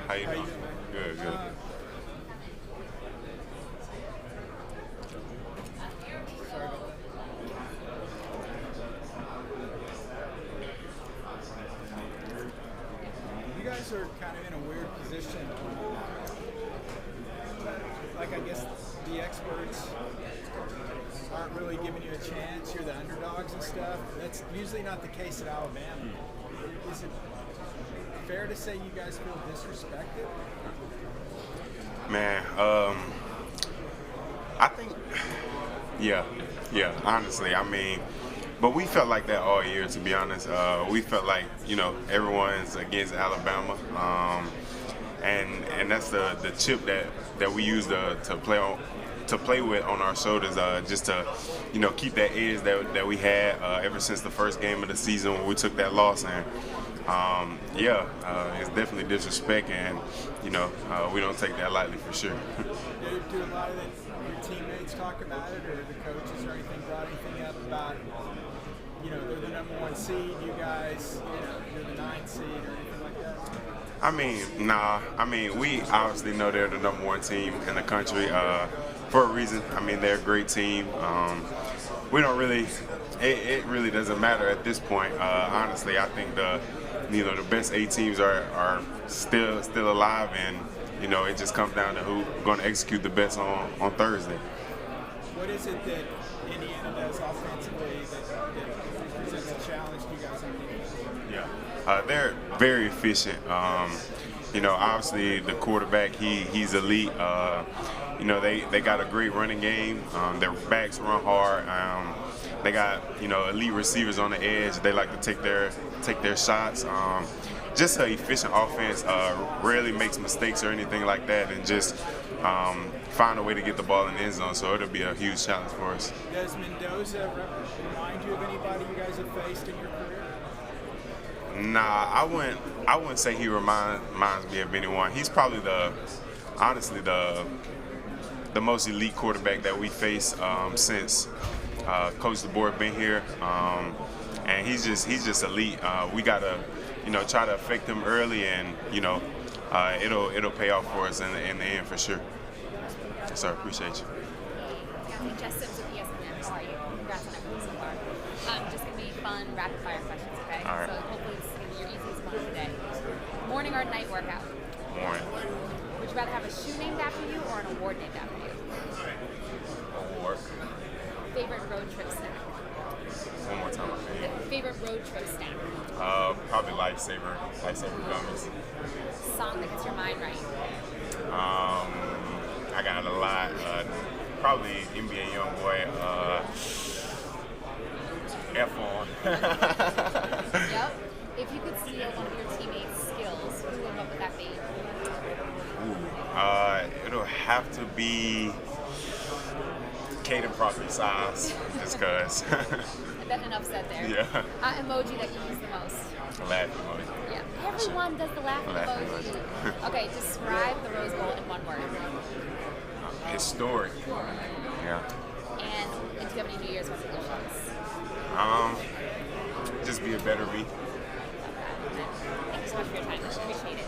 How you doing? Good, good. You guys are kind of in a weird position. Like, I guess the experts aren't really giving you a chance. You're the underdogs and stuff. That's usually not the case at Alabama. Is it fair to say you guys feel disrespected? Man, I think, yeah, honestly, I mean, but we felt like that all year, to be honest. We felt like, everyone's against Alabama, and that's the chip that we use to play with on our shoulders, just to, keep that edge that we had ever since the first game of the season when we took that loss. And it's definitely disrespect, and we don't take that lightly for sure. Do a lot of your teammates talk about it, or the coaches or anything brought anything up about, they're the number one seed, you guys, you're the 9th seed or anything like that? I mean, nah. I mean, we obviously know they're the number one team in the country for a reason. I mean, they're a great team. We don't really. It really doesn't matter at this point. Honestly, I think the best 8 teams are still alive, and it just comes down to who's going to execute the best on Thursday. What is it that Indiana does offensively that presents a challenge to you guys on defense? Yeah, they're very efficient. Obviously the quarterback, he's elite. They got a great running game. Their backs run hard. They got elite receivers on the edge. They like to take their shots. Just an efficient offense. Rarely makes mistakes or anything like that, and just find a way to get the ball in the end zone. So it'll be a huge challenge for us. Does Mendoza remind you of anybody you guys have faced in your career? Nah, I wouldn't say he reminds me of anyone. He's probably honestly the most elite quarterback that we face since Coach DeBoer been here, and he's just elite. We gotta try to affect him early, and it'll pay off for us in the end for sure. Yes, sir. Appreciate you. Yeah, Jess Sims with ESPN. How are you? Congrats on everything so far. Just gonna be fun, rapid fire questions, okay? All right. So hopefully this is gonna be your easiest one of the day. Morning or night workout? Morning. Would you rather have a shoe named after you or an award named after you? Award. Favorite road trip snack? One more time. Favorite road trip snack? Probably Lifesaver gummies. Song that gets your mind right? I got a lot. Probably NBA YoungBoy. F1. Yep. If you could steal one of your teammates' skills, what would that be? It'll have to be Caden Proctor size, just cause. Enough said there. Yeah. Emoji that you use the most? Laugh emoji. Yeah. Everyone does the laughing emoji. Okay, describe the Rose Bowl in one word. Historic. Yeah. And do you have any New Year's resolutions? Just be a better me. Thank you so much for your time. Appreciate it.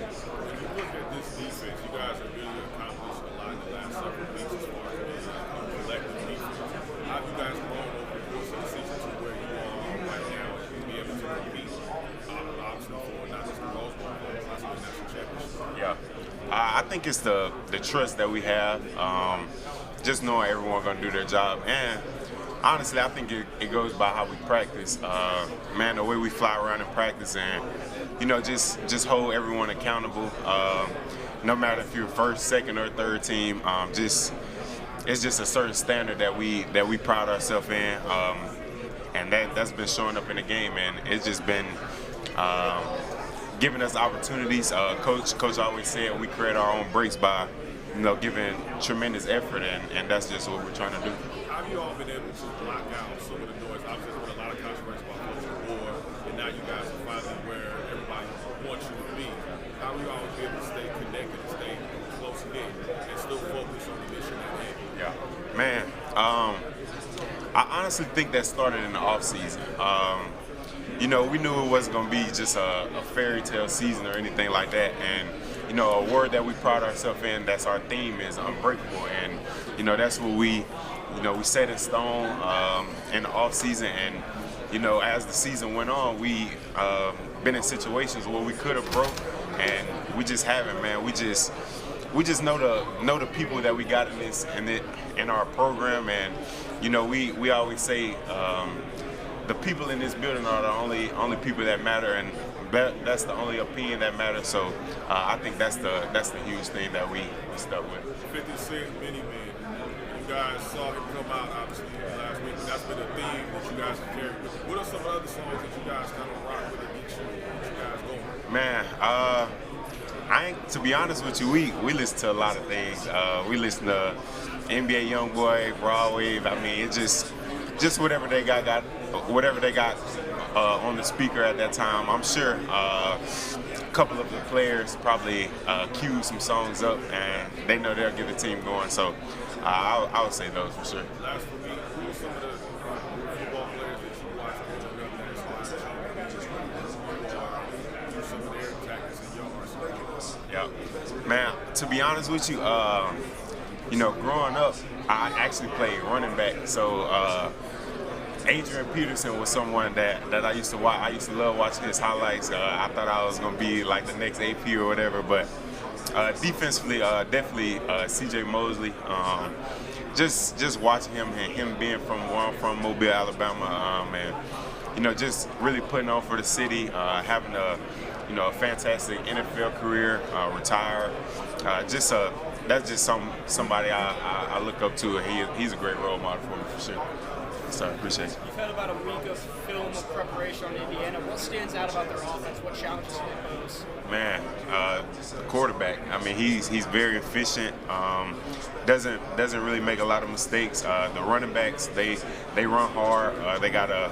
When you look at this defense, you guys have really accomplished a lot in the last several weeks as far as collective defense. How have you guys grown over the course of the season to where you are right now and be able to compete obviously for not just the Rose Bowl, but possibly the national championship? Yeah. I think it's the trust that we have, just knowing everyone going to do their job. And honestly, I think it goes by how we practice. Man, the way we fly around in practice, and just hold everyone accountable. No matter if you're first, second, or third team, it's just a certain standard that we pride ourselves in, and that's been showing up in the game, and it's just been giving us opportunities. Coach always said we create our own breaks by, giving tremendous effort, and that's just what we're trying to do. How have you all been able to block out some of the noise? Obviously, there's been a lot of controversy about Coach Moore, and now you guys are finally where everybody wants you to be. How have you all been able to stay connected, and stay close-knit, and still focus on the mission at hand? Yeah, man. I honestly think that started in the off season. We knew it wasn't going to be just a fairy tale season or anything like that, and a word that we pride ourselves in, that's our theme, is unbreakable, and that's what we set in stone in the off season, and as the season went on, we been in situations where we could have broke, and we just haven't, man. We just know the people that we got in our program, and we always say the people in this building are the only people that matter, and that's the only opinion that matters. So I think that's the huge thing that we stuck with. 50 Cent, Many Men. You guys saw him come out obviously last week, and that's been a theme that you guys have carried with you. What are some of the other songs that you guys kind of rock with and get you guys going? Man, to be honest with you, we listen to a lot of things. We listen to NBA YoungBoy, Raw Wave. I mean, it's just whatever they got on the speaker at that time. I'm sure a couple of the players probably queued some songs up, and they know they'll get the team going. So I would say those for sure. Last for me, who are some of the football players that you watch growing up that inspired some of their tactics in your arsenal? Yeah, man. To be honest with you, growing up, I actually played running back. So Adrian Peterson was someone that I used to watch. I used to love watching his highlights. I thought I was gonna be like the next AP or whatever, but defensively, definitely C.J. Mosley. Just watching him and him being from Mobile, Alabama, and just really putting on for the city, having a fantastic NFL career, retire. That's just somebody I look up to. He's a great role model for me for sure. So I appreciate it. You've had about a week of film of preparation on Indiana. What stands out about their offense? What challenges do they pose? Man, the quarterback. I mean, he's very efficient. Doesn't really make a lot of mistakes. The running backs, they run hard. They got a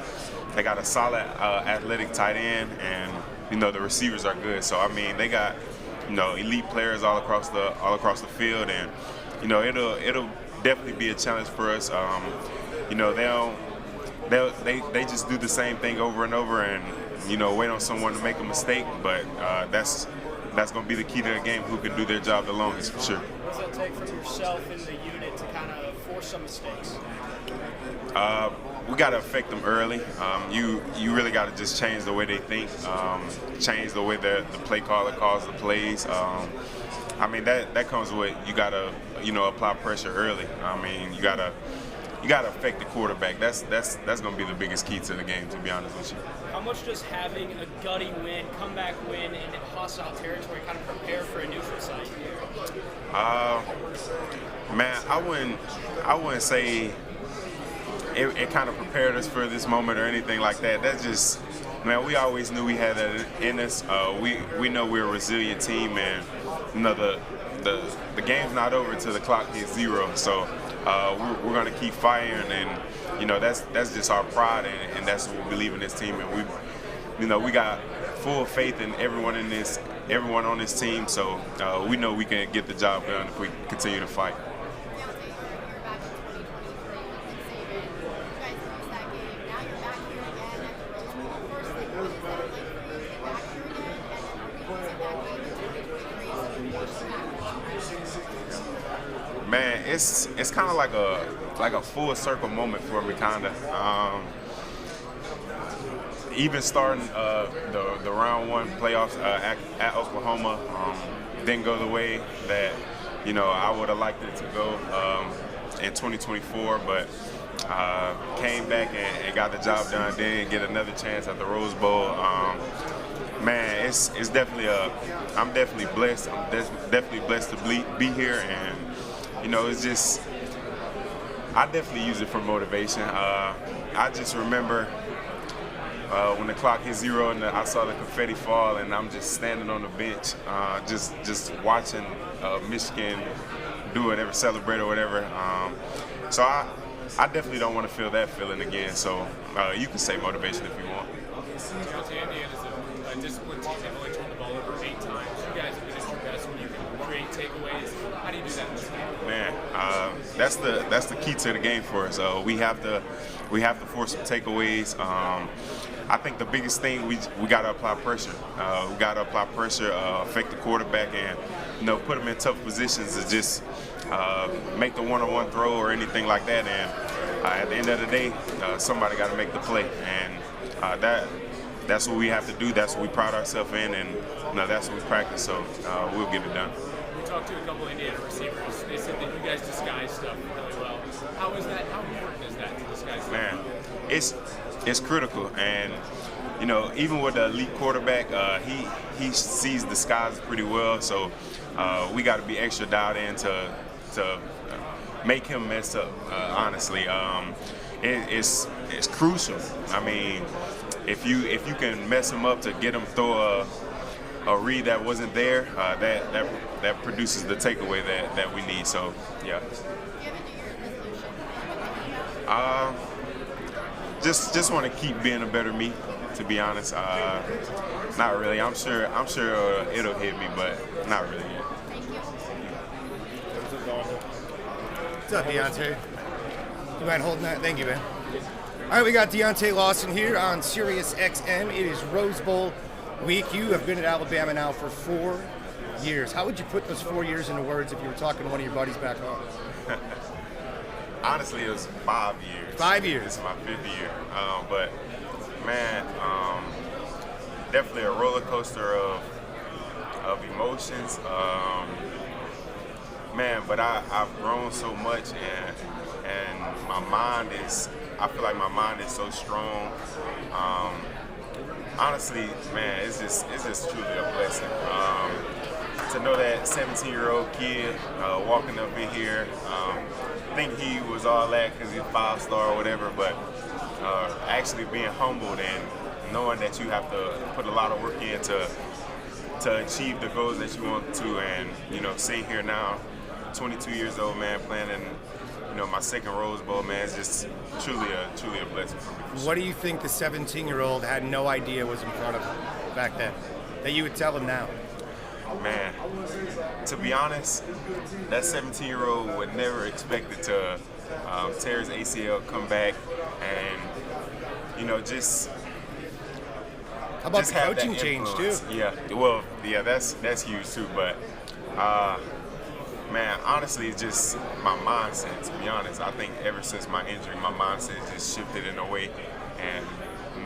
solid athletic tight end, and the receivers are good. So I mean, they got elite players all across the field, and it'll definitely be a challenge for us. They just do the same thing over and over, and wait on someone to make a mistake. But that's going to be the key to the game. Who can do their job the longest, for sure. What does that take from yourself in the unit to kind of force some mistakes? We got to affect them early. You really got to just change the way they think, change the way the play caller calls the plays. I mean, that comes with, you got to apply pressure early. I mean, you got to affect the quarterback. That's going to be the biggest key to the game, to be honest with you. How much does having a gutty win, comeback win in hostile territory kind of prepare for a neutral site? Man, I wouldn't say it kind of prepared us for this moment or anything like that. That's just, man, we always knew we had that in us. We know we're a resilient team, and the game's not over until the clock hits 0. So we're going to keep firing, and that's just our pride, and that's what we believe in this team. And we got full faith in everyone on this team. So we know we can get the job done if we continue to fight. Man, it's kind of like a full circle moment for me, kind of. Even starting the round 1 playoffs at Oklahoma didn't go the way that I would have liked it to go in 2024, but came back and got the job done. Didn't get another chance at the Rose Bowl. Man, it's definitely I'm definitely blessed. I'm definitely blessed to be here, and it's just, I definitely use it for motivation. I just remember when the clock hit 0 and I saw the confetti fall, and I'm just standing on the bench, just watching Michigan do whatever, celebrate or whatever. So I definitely don't want to feel that feeling again. So you can say motivation if you want. Deontae, Indiana is a disciplined team. They've only turned the ball over 8 times. You guys have been at your best when you can create takeaways. How do you do that in this game? Man, that's the key to the game for us. We have to force some takeaways. I think the biggest thing we got to apply pressure. We got to apply pressure, affect the quarterback, and put them in tough positions to just make the one-on-one throw or anything like that. And at the end of the day, somebody got to make the play, and that's what we have to do. That's what we pride ourselves in, and that's what we practice. So we'll get it done. We talked to a couple Indiana receivers. They said that you guys disguise stuff really well. How is that? How important is that to disguise stuff? Man, it's critical, and even with the elite quarterback, he sees the skies pretty well. So we got to be extra dialed in to make him mess up. Honestly, it's crucial. I mean, if you can mess him up to get him throw a read that wasn't there, that produces the takeaway that we need. So yeah. Just want to keep being a better me, to be honest. Not really. I'm sure it'll hit me, but not really yet. What's up, Deontae? You mind holding that? Thank you, man. All right, we got Deontae Lawson here on Sirius XM. It is Rose Bowl week. You have been at Alabama now for 4 years. How would you put those 4 years into words if you were talking to one of your buddies back home? Honestly, it was 5 years. 5 years. This is my 5th year. But man, definitely a roller coaster of emotions. Man, but I've grown so much, and my mind is. I feel like my mind is so strong. Honestly, man, it's just truly a blessing. To know that 17-year-old kid walking up in here, think he was all that because he's a 5-star or whatever, but actually being humbled and knowing that you have to put a lot of work in to achieve the goals that you want to, and sitting here now, 22 years old, man, playing in my 2nd Rose Bowl, man, is just truly a blessing for me. What do you think the 17-year-old had no idea was in front of him back then that you would tell him now? Man, to be honest, that 17-year-old would never expect it to tear his ACL, come back, and just. How about the coaching change too? Yeah, well, yeah, that's huge too. But man, honestly, it's just my mindset. To be honest, I think ever since my injury, my mindset just shifted in a way, and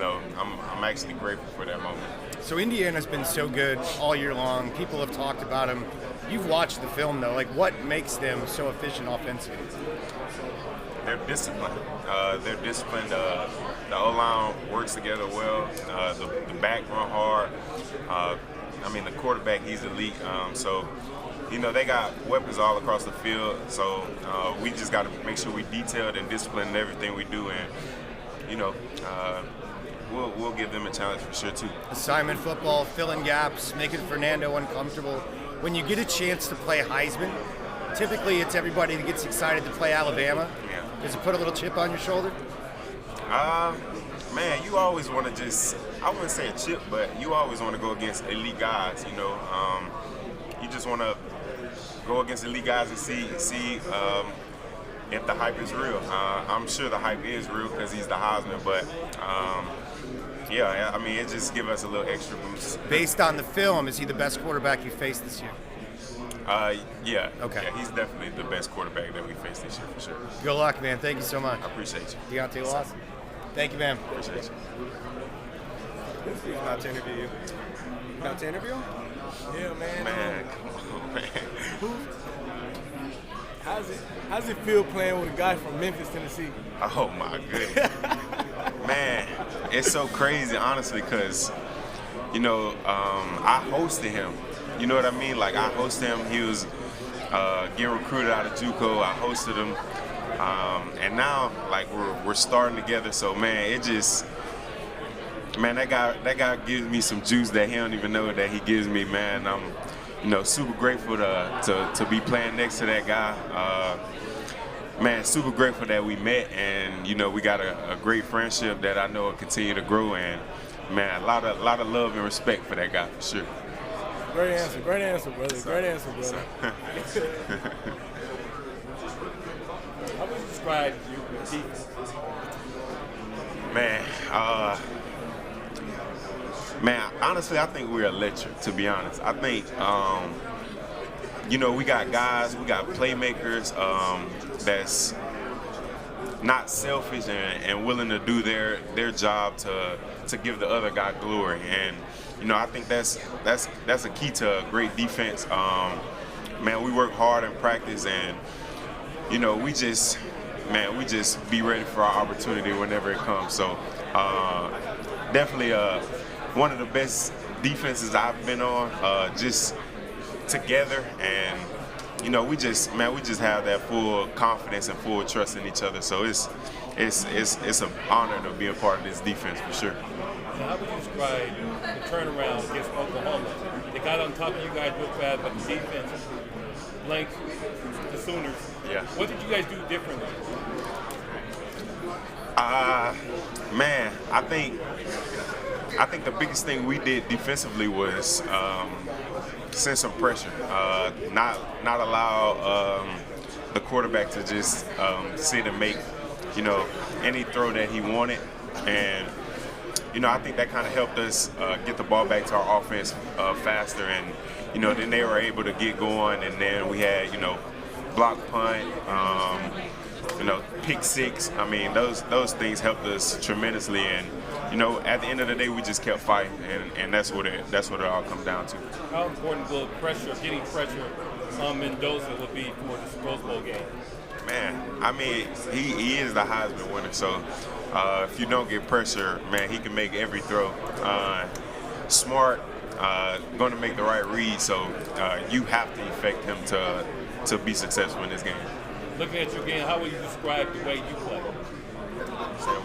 I'm actually grateful for that moment. So Indiana's been so good all year long. People have talked about them. You've watched the film though. Like, what makes them so efficient offensively? They're disciplined. The O-line works together well. The back run hard. The quarterback, he's elite. So they got weapons all across the field. So we just got to make sure we detailed and disciplined in everything we do, and we'll give them a challenge for sure too. Assignment football, filling gaps, making Fernando uncomfortable. When you get a chance to play Heisman, typically it's everybody that gets excited to play Alabama. Yeah. Does it put a little chip on your shoulder? Man, you always want to I wouldn't say a chip, but you always want to go against elite guys, You just want to go against elite guys and see if the hype is real. I'm sure the hype is real because he's the Heisman, but it just gives us a little extra boost. Based on the film, is he the best quarterback you faced this year? Yeah. Okay. Yeah, he's definitely the best quarterback that we faced this year for sure. Good luck, man. Thank you so much. I appreciate you. Deontae Lawson. Thank you, man. Appreciate you. Who's about to interview you? About to interview? Yeah, man. Man, come on, man. How's it feel playing with a guy from Memphis, Tennessee? Oh my goodness. Man, it's so crazy, honestly, because, I hosted him. You know what I mean? Like, I hosted him. He was getting recruited out of JUCO. I hosted him. And now, like, we're starting together. So, man, man, that guy gives me some juice that he don't even know that he gives me, man. I'm, super grateful to be playing next to that guy. Man, super grateful that we met, and we got a great friendship that I know will continue to grow. And man, a lot of love and respect for that guy for sure. Great answer, brother. Great answer, brother. How would you describe your defense? Man, honestly, I think we're electric, to be honest. I think, we got guys, we got playmakers that's not selfish and willing to do their job to give the other guy glory. And, I think that's a key to a great defense. Man, we work hard in practice, and, we just be ready for our opportunity whenever it comes. So definitely one of the best defenses I've been on, just together, and we just have that full confidence and full trust in each other. So it's an honor to be a part of this defense for sure. Now, how would you describe the turnaround against Oklahoma? They got on top of you guys real fast, but the defense blanked the Sooners. Yeah. What did you guys do differently? Man, I think the biggest thing we did defensively was send some pressure, not allow the quarterback to just sit and make any throw that he wanted. And I think that kind of helped us get the ball back to our offense faster, and then they were able to get going, and then we had block punt, pick six. I mean, those things helped us tremendously, and at the end of the day, we just kept fighting, and that's what it all comes down to. How important will getting pressure on Mendoza will be for this Rose Bowl game? Man, I mean, he is the Heisman winner, so if you don't get pressure, man, he can make every throw. Smart, going to make the right read, so you have to affect him to be successful in this game. Looking at your game, how would you describe the way you play?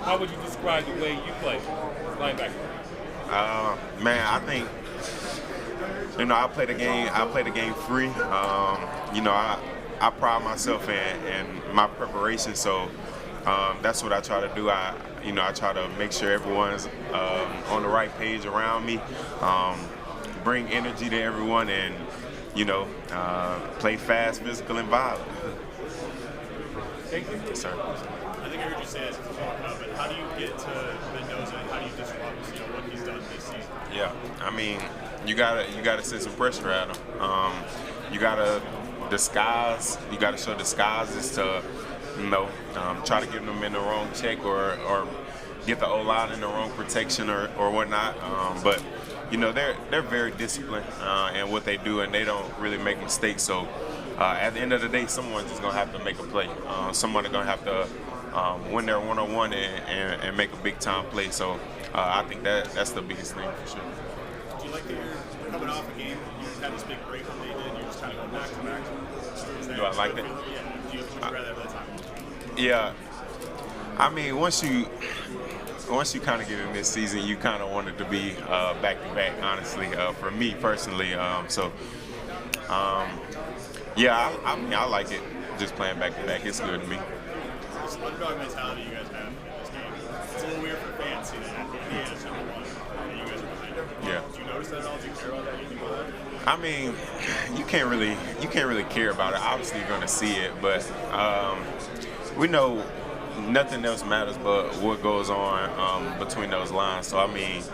How would you describe the way you play, linebacker? Man, I think I play the game free. I pride myself in my preparation, so that's what I try to do. I try to make sure everyone's on the right page around me, bring energy to everyone, and play fast, physical, and violent. Thank you. Yes, sir. I think I heard you say this before, but how do you get to Mendoza, and how do you disrupt what he's done this season? Yeah, I mean, you gotta send some pressure at him. You gotta disguise. You gotta show disguises to try to get them in the wrong check or get the O-line in the wrong protection or whatnot. But they're very disciplined in what they do, and they don't really make mistakes. So at the end of the day, someone's just gonna have to make a play. Someone's gonna have to win their one-on-one and make a big-time play. So I think that's the biggest thing for sure. Do you like that you're coming off a game, you just had this big break when they did, you're just kind of going back to back? Do I like that? Yeah. Would you rather have that time? Yeah. I mean, once you kind of get in this season, you kind of want it to be back-to-back, honestly, for me personally. Yeah, I like it, just playing back-to-back. It's good to me. This underdog mentality you guys have in this game, it's a little weird for fans seeing that Indiana's number one and you guys are behind it. Yeah. Do you notice that at all? Do you care about that? Anything about that? I mean, you can't really care about it. Obviously, you're going to see it, but we know nothing else matters but what goes on between those lines. So, I mean,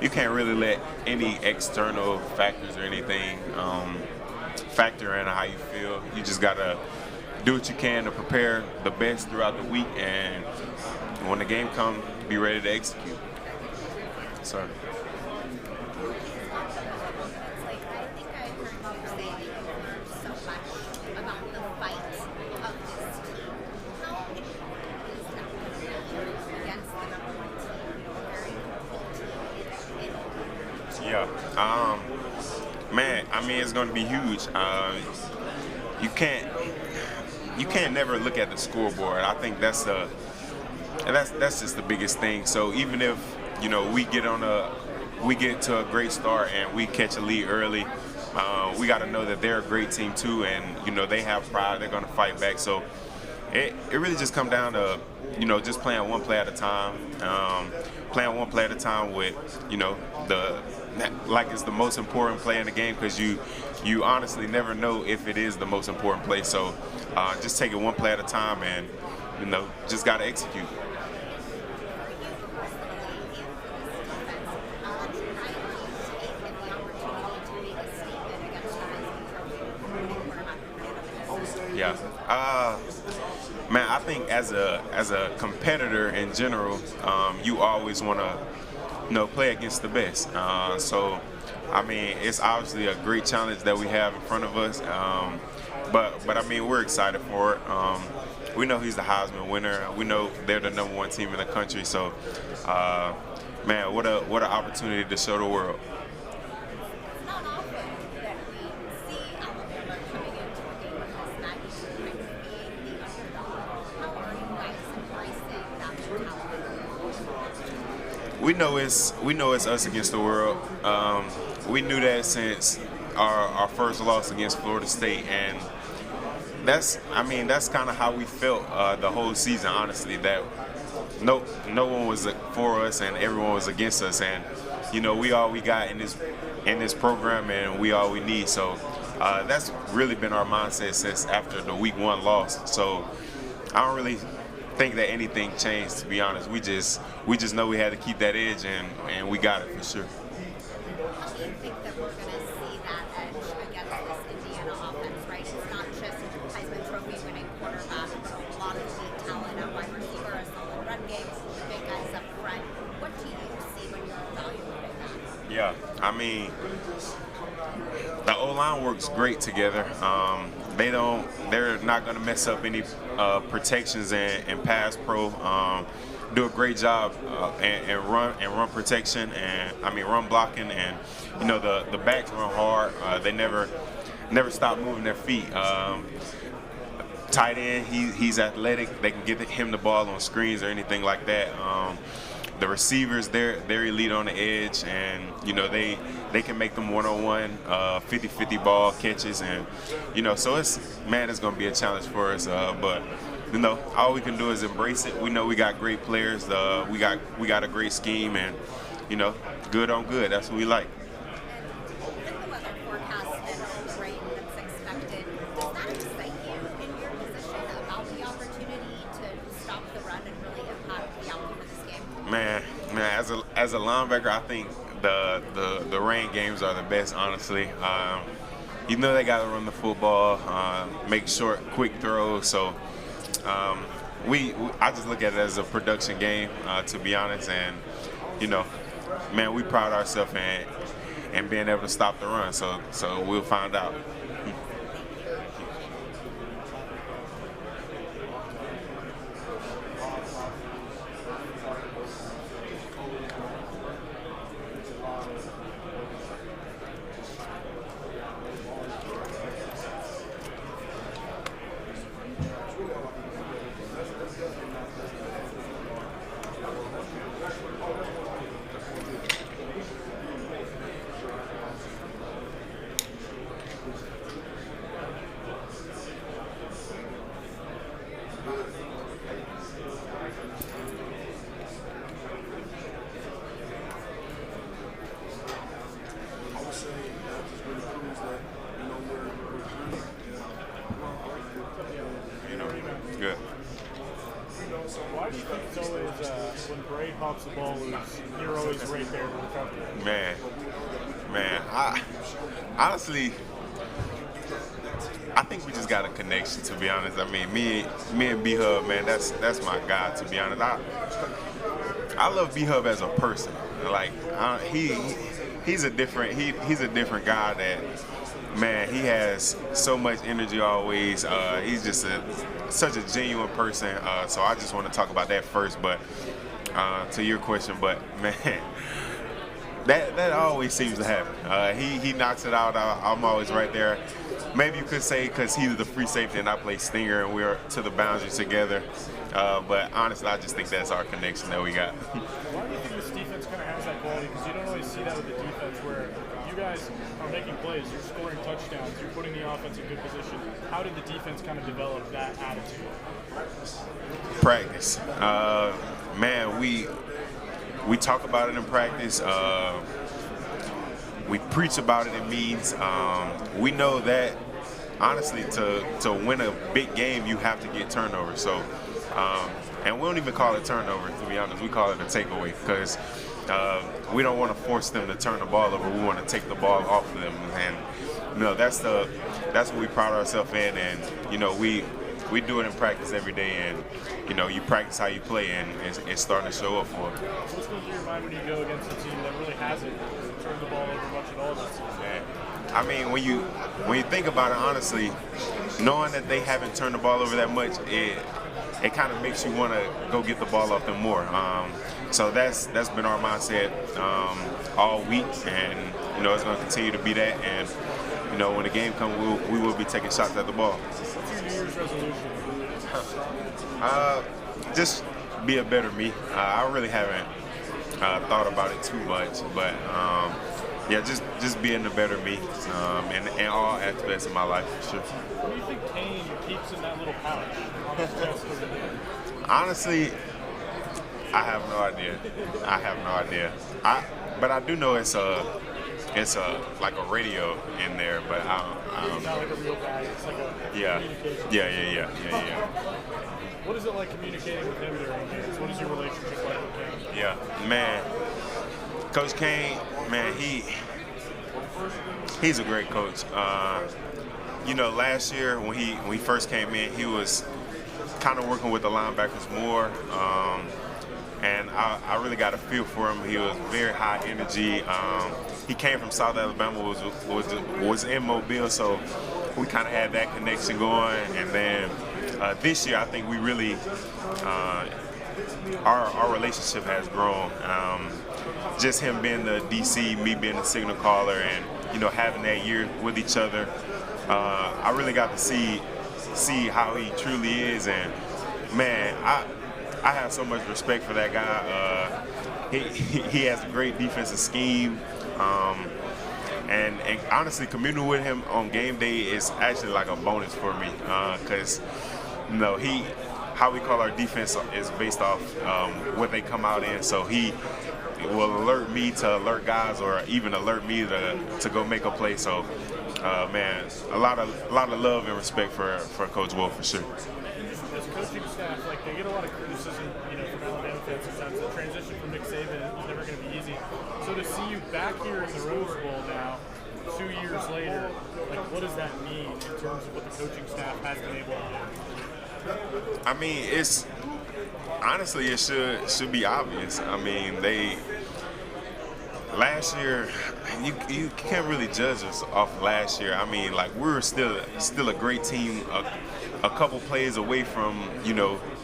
you can't really let any external factors or anything factor in how you feel. You just got to do what you can to prepare the best throughout the week, and when the game comes, be ready to execute. Sorry. Yeah. Man, I mean, it's going to be huge. You can't never look at the scoreboard. I think that's just the biggest thing. So even if we get to a great start and we catch a lead early. We got to know that they're a great team too, and they have pride. They're going to fight back. So it really just comes down to just playing one play at a time, with like it's the most important play in the game, because you honestly never know if it is the most important play. So just take it one play at a time, and just got to execute. Yeah. Man, I think as a competitor in general, you always want to play against the best. So I mean, it's obviously a great challenge that we have in front of us. But I mean, we're excited for it. We know he's the Heisman winner. We know they're the #1 team in the country. So, man, what an opportunity to show the world. It's not often that we see Alabama coming into a game of this magnitude and being the underdog. How are you guys embracing that mentality? We know it's us against the world. We knew that since our first loss against Florida State, and that's kind of how we felt the whole season. Honestly, that no one was for us and everyone was against us, and we all we got in this program, and we all we need. So that's really been our mindset since after the week 1 loss. So I don't really think that anything changed, to be honest. We just know we had to keep that edge, and we got it for sure. How do you think that we're going to see that edge against this Indiana offense, right? It's not just Heisman Trophy winning quarterback, but a lot of elite talent at wide receiver, a solid run game, the big guys up front. What do you see when you're evaluating that? Yeah, I mean, the O-line works great together. They're not going to mess up any protections and pass pro. Do a great job and run protection, and run blocking, and the backs run hard. They never stop moving their feet. Tight end, he's athletic. They can get him the ball on screens or anything like that. The receivers, they're elite on the edge, and they can make them one-on-one 50-50 ball catches, and so it's going to be a challenge for us, but all we can do is embrace it. We know we got great players. We got a great scheme, and good on good. That's what we like. With the weather forecast and the rain that's expected, does that excite you in your position about the opportunity to stop the run and really impact the outcome of this game? Man, as a linebacker, I think the rain games are the best, honestly. They got to run the football, make short, quick throws. So I just look at it as a production game, to be honest. And we pride ourselves in being able to stop the run. So we'll find out. Good. So why do you think it's always when Bray hops the ball loose, you're always right there to recover? Man, honestly, I think we just got a connection, to be honest. I mean, me and B-Hub, man, that's my guy, to be honest. I love B-Hub as a person. Like he's a different guy that, man, he has so much energy always. He's just such a genuine person. So I just want to talk about that first, but to your question, but man, that always seems to happen. He knocks it out. I'm always right there. Maybe you could say because he was the free safety and I play stinger and we're to the boundary together. But honestly, I just think that's our connection that we got. Why do you think this defense kind because you don't always see that with the defense where you guys are making plays, you're scoring touchdowns, you're putting the offense in good position. How did the defense kind of develop that attitude? Practice. Man, we talk about it in practice. We preach about it in meetings. We know that, honestly, to win a big game, you have to get turnovers. So, and we don't even call it turnover, to be honest. We call it a takeaway because we don't want to force them to turn the ball over. We want to take the ball off of them, and that's what we pride ourselves in. And we do it in practice every day, and you practice how you play, and it's starting to show up for us. What's going through your mind when you go against a team that really hasn't turned the ball over much at all this season? Yeah. I mean, when you think about it, honestly, knowing that they haven't turned the ball over that much, it kind of makes you want to go get the ball off them more. So that's been our mindset all week, and it's going to continue to be that. And when the game comes, we will be taking shots at the ball. What's your New Year's resolution? Just be a better me. I really haven't thought about it too much, but yeah, just being a better me in all aspects of my life, for sure. What do you think Kane keeps in that little pouch on his chest over there? Honestly, I have no idea. But I do know it's like a radio in there, but I don't It's not like a real bag. It's like a communication. Yeah. What is it like communicating with him during games? What is your relationship like with Kane? Yeah, man. Coach Kane, man, he's a great coach. Last year when he first came in, he was kind of working with the linebackers more, and I really got a feel for him. He was very high energy. He came from South Alabama, was in Mobile, so we kind of had that connection going. And then this year, I think we really our relationship has grown. Just him being the DC, me being the signal caller, and having that year with each other, I really got to see how he truly is. And man, I have so much respect for that guy. He has a great defensive scheme. And honestly, communing with him on game day is actually like a bonus for me, because how we call our defense is based off what they come out in. So he will alert me to alert guys, or even alert me to go make a play. So man, a lot of love and respect for Coach Wolf, for sure. As coaching staff, they get a lot of criticism, from Alabama fans sometimes. The transition from Nick Saban is never going to be easy. So to see you back here in the Rose Bowl now, 2 years later, what does that mean in terms of what the coaching staff has been able to do? I mean, honestly, it should be obvious. I mean, last year, you can't really judge us off last year. I mean, we were still a great team, a couple plays away from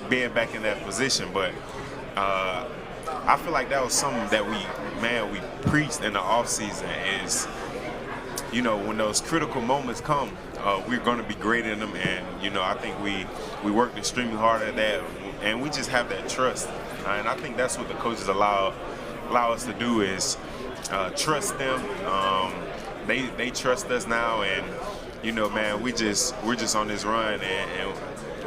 being back in that position. But I feel like that was something that we preached in the offseason is, when those critical moments come, we're going to be great in them. And I think we worked extremely hard at that, and we just have that trust. And I think that's what the coaches allow us to do is trust them. They trust us now, and man, we're just on this run, and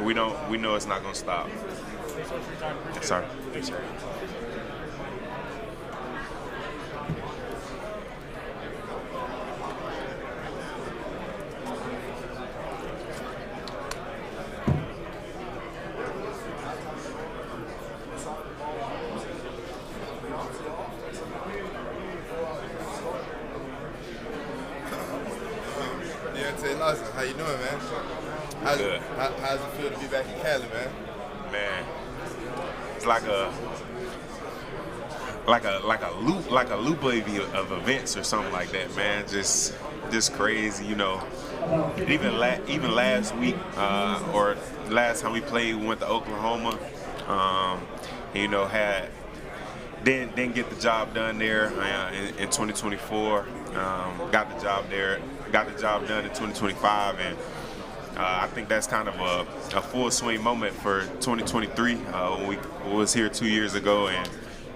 we know it's not gonna stop. Thanks so much for your time. Appreciate Sorry. it. Thanks, sir. Deontae, Lawson, how you doing, man? Good. How's it feel to be back in Cali, man? Man, it's like a loop of events or something like that, man. Just crazy, Even last week, or last time we played, we went to Oklahoma. Didn't get the job done there in 2024. Got the job done in 2025, and I think that's kind of a full swing moment for 2023. When we was here 2 years ago, and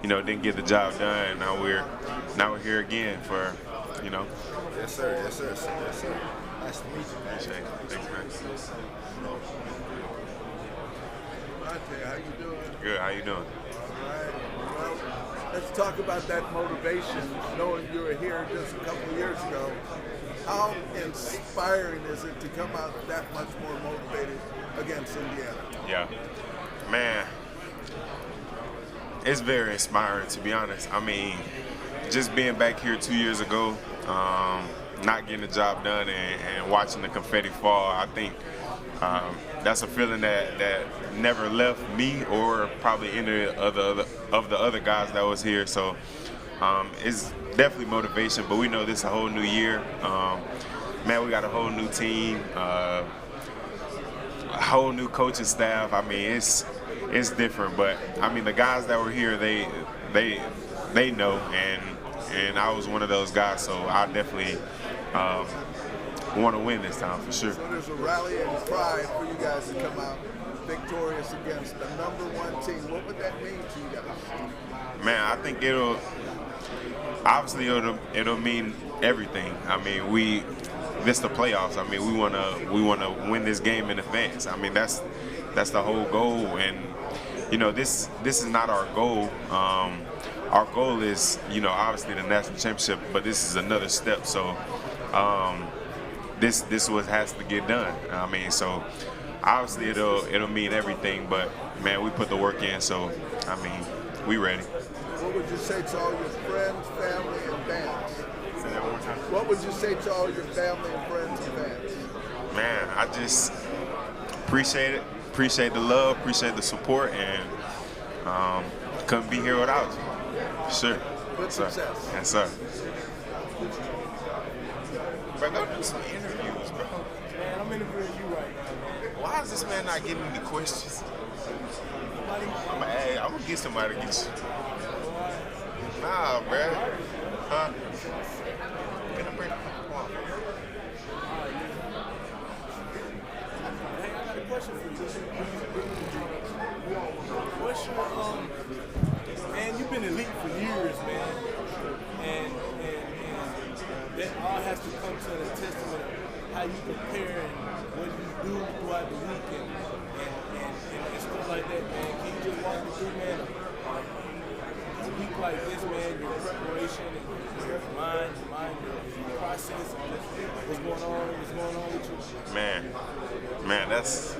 didn't get the job done. Now we're here again for, Yes, sir. Yes, sir. Yes, sir. Nice to meet you, man. Appreciate it. Thanks, man. Deontae, how you doing? Good. How you doing? All right. Well, let's talk about that motivation, knowing you were here just a couple of years ago. How inspiring is it to come out that much more motivated against Indiana? Yeah. Man, it's very inspiring, to be honest. I mean, just being back here 2 years ago, not getting the job done and watching the confetti fall, I think that's a feeling that never left me or probably any of the other guys that was here. So it's definitely motivation, but we know this is a whole new year. Man, we got a whole new team, a whole new coaching staff. I mean, it's different, but I mean, the guys that were here, they know, and I was one of those guys, so I definitely want to win this time for sure. So there's a rally and pride for you guys to come out victorious against the #1 team. What would that mean to you guys? Man, I think it'll mean everything. I mean, this the playoffs. I mean, we wanna win this game in advance. I mean, that's the whole goal, and this is not our goal. Our goal is, obviously the national championship, but this is another step. So this what has to get done. I mean, so obviously it'll mean everything, but man, we put the work in. So I mean, we ready. What would you say to all your friends, family, and fans? Say that one more time. What would you say to all your family and friends and fans? Man, I just appreciate it. Appreciate the love. Appreciate the support, and couldn't be here without you. Sure. Good success. Yes, sir. Bro, go do some interviews, bro. Man, I'm interviewing you right now. Why is this man not getting any questions? I'm gonna get somebody to get you. Nah, bro. Huh? Can I bring the come on. Hey, I got a question for you. What's your man? You've been elite for years, man, and that all has to come to a testament of how you prepare and what you do throughout the week and stuff like that, man. Can you just walk me through, man, a week like this, man, your preparation and your mind, your process, what's going on with you? Man, that's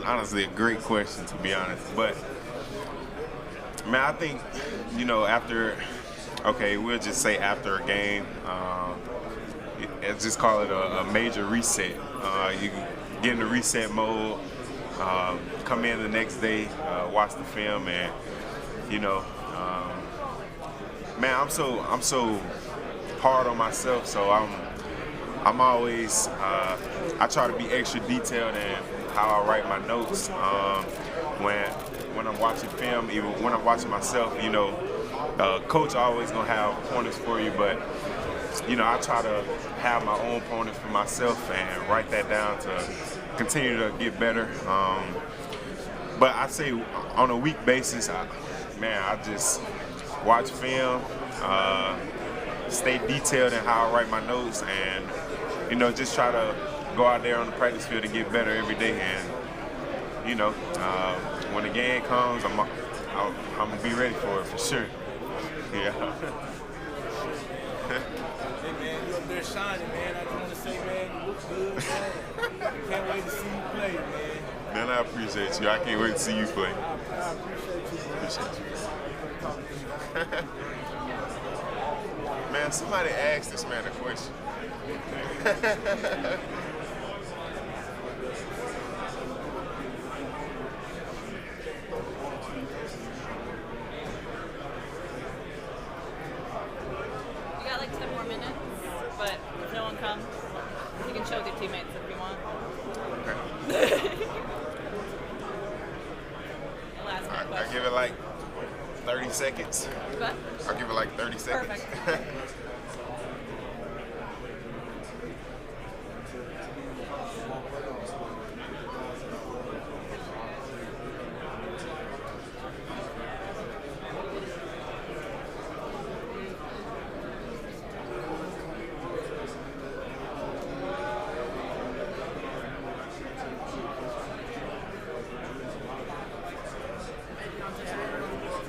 honestly a great question, to be honest. But man, I think we'll just say after a game, let's just call it a major reset. You get in the reset mode, come in the next day, watch the film, and man, I'm so hard on myself, so I'm always I try to be extra detailed in how I write my notes when I'm watching film, even when I'm watching myself. Coach always gonna have pointers for you, but I try to have my own pointers for myself and write that down to continue to get better. But I say on a week basis, I just watch film, stay detailed in how I write my notes, and just try to go out there on the practice field and get better every day. And when the game comes, I'm gonna be ready for it for sure. Yeah. Hey man, you up there shining, man. I just want to say, man, you look good, man. Can't wait to see you play, man. Man, I appreciate you. I can't wait to see you play. I appreciate you, man. Appreciate you. Man, somebody asked this man a question. You got like 10 more minutes, but if no one comes, you can chill with your teammates if you want. Okay. Last minute I give it like 30 seconds. What? I'll give it like 30 seconds. Perfect.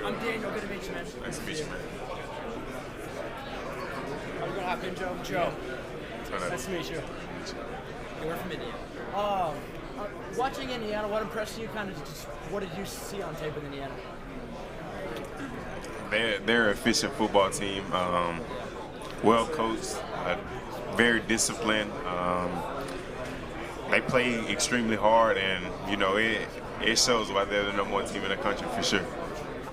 I'm Daniel. Good to meet you, man. Nice to meet you, man. Are we gonna hop in, Joe? Joe. Nice to meet you. Okay, we're from Indiana. Watching Indiana, what impressed you? Kind of just what did you see on tape with Indiana? They're an efficient football team, well coached, very disciplined. They play extremely hard, and you know it shows why they're the #1 team in the country for sure.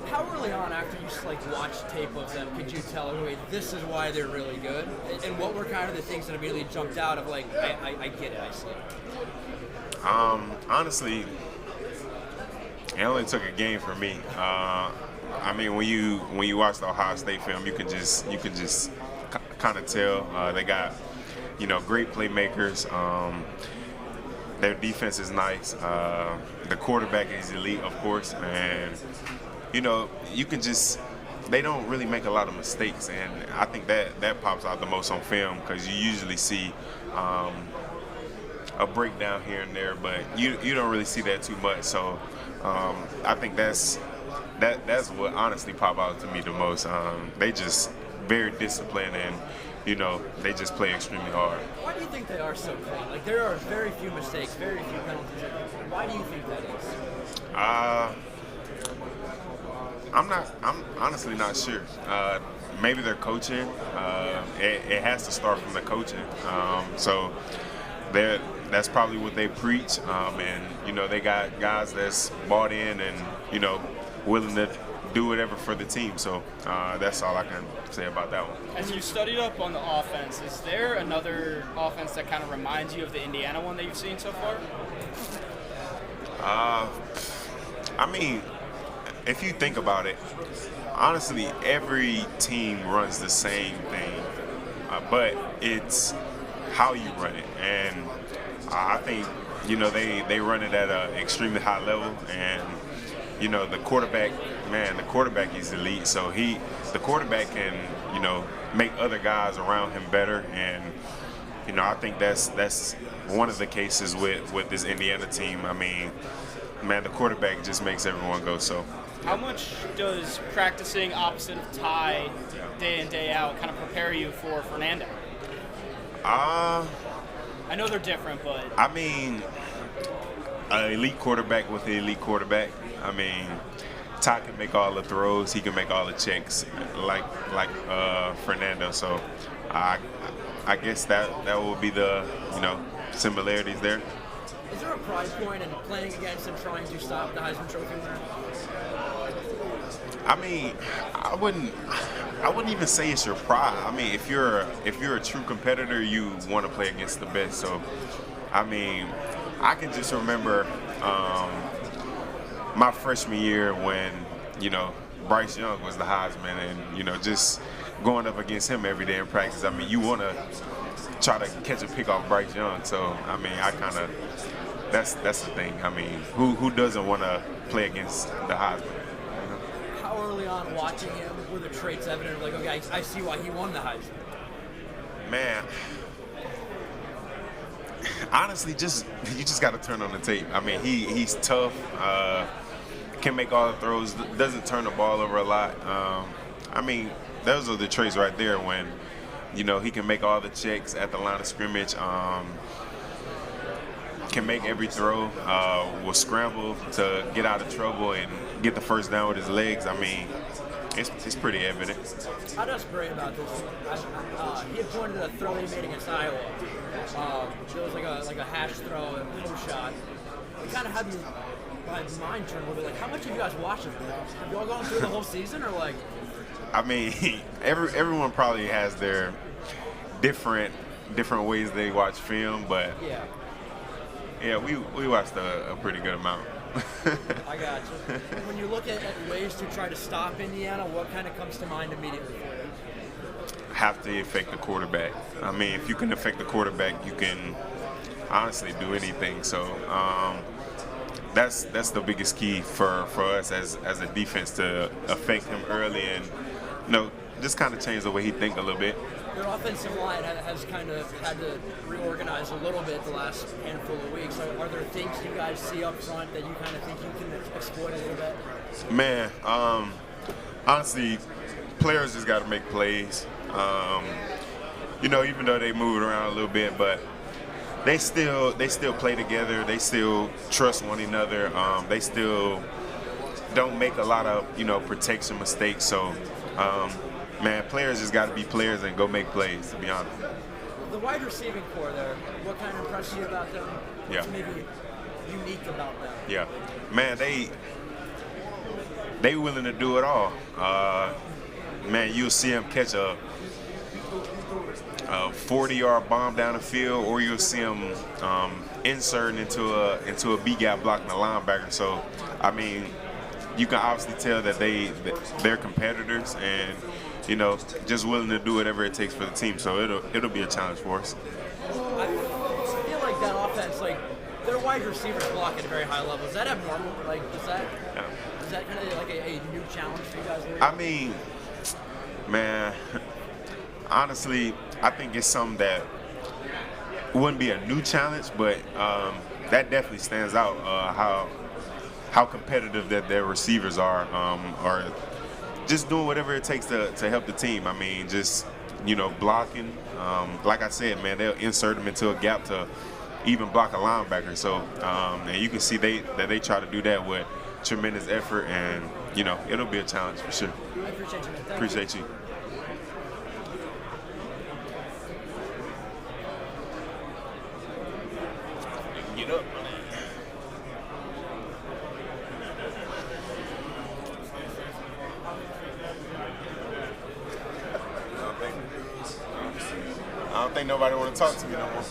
How early on, after you watched tape of them, could you tell, wait, this is why they're really good? And what were kind of the things that immediately jumped out of I get it, I see it? Honestly, it only took a game for me. I mean, when you watch the Ohio State film, you can just kind of tell they got great playmakers. Their defense is nice. The quarterback is elite, of course, and you can they don't really make a lot of mistakes, and I think that pops out the most on film because you usually see a breakdown here and there, but you don't really see that too much. So I think that's what honestly pop out to me the most. They just very disciplined, and they just play extremely hard. Why do you think they are so clean? There are very few mistakes, very few penalties. Why do you think that is? I'm honestly not sure. Maybe their coaching. It has to start from the coaching. So that's probably what they preach. And they got guys that's bought in and willing to do whatever for the team. So that's all I can say about that one. As you studied up on the offense, is there another offense that kind of reminds you of the Indiana one that you've seen so far? I mean, if you think about it, honestly, every team runs the same thing, but it's how you run it. And I think, they run it at an extremely high level. And, the quarterback is elite. So the quarterback can, make other guys around him better. And, I think that's one of the cases with this Indiana team. I mean, man, the quarterback just makes everyone go. So. How much does practicing opposite of Ty day in, day out kind of prepare you for Fernando? I know they're different, but... I mean, an elite quarterback with an elite quarterback. I mean, Ty can make all the throws. He can make all the checks like Fernando. So I guess that will be the, similarities there. Is there a pride point in playing against and trying to stop the Heisman Trophy winner? I mean, I wouldn't even say it's your pride. I mean, if you're a true competitor, you want to play against the best. So, I mean, I can just remember my freshman year when Bryce Young was the Heisman, and just going up against him every day in practice. I mean, you want to try to catch a pick off Bryce Young. So, I mean, that's the thing. I mean, who doesn't want to play against the Heisman? How early on watching him were the traits evident? Okay, I see why he won the Heisman. Man, honestly, you just got to turn on the tape. I mean, he's tough, can make all the throws, doesn't turn the ball over a lot. I mean, those are the traits right there when, he can make all the checks at the line of scrimmage, can make every throw, will scramble to get out of trouble and get the first down with his legs. I mean, it's pretty evident. I just pray about this. He had pointed at a throw he made against Iowa. It was like a hash throw, a little shot. It kind of had my mind turned a little bit. How much have you guys watched it? Have you all gone through the whole season, or I mean, everyone probably has their different ways they watch film, but yeah, we watched a pretty good amount. I got you. When you look at ways to try to stop Indiana, what kind of comes to mind immediately for you? Have to affect the quarterback. I mean, if you can affect the quarterback, you can honestly do anything. So that's the biggest key for us as a defense, to affect him early and just kind of change the way he thinks a little bit. Your offensive line has kind of had to reorganize a little bit the last handful of weeks. So are there things you guys see up front that you kind of think you can exploit a little bit? Man, honestly, players just got to make plays. You know, even though they move it around a little bit, but they still play together. They still trust one another. They still don't make a lot of, you know, protection mistakes. So, man, players just got to be players and go make plays, to be honest. The wide receiving core there, what kind of impressed you about them? What's Yeah. maybe unique about them? Yeah, man, they willing to do it all. Man, you'll see them catch a 40-yard bomb down the field, or you'll see them inserting into a B gap blocking the linebacker. So, I mean, you can obviously tell that they're competitors, and you know, just willing to do whatever it takes for the team. So it'll be a challenge for us. I feel like that offense, like their wide receivers block at a very high level. Is that abnormal? Like, is that kind of like a new challenge for you guys? I mean, man, honestly, I think it's something that wouldn't be a new challenge, but that definitely stands out. How competitive that their receivers are just doing whatever it takes to help the team. I mean, just, you know, blocking. Like I said, man, they'll insert them into a gap to even block a linebacker. So, and you can see that they try to do that with tremendous effort, and you know, it'll be a challenge for sure. I appreciate you, man. Thank Appreciate you. Get up. I don't think nobody want to talk to me no more.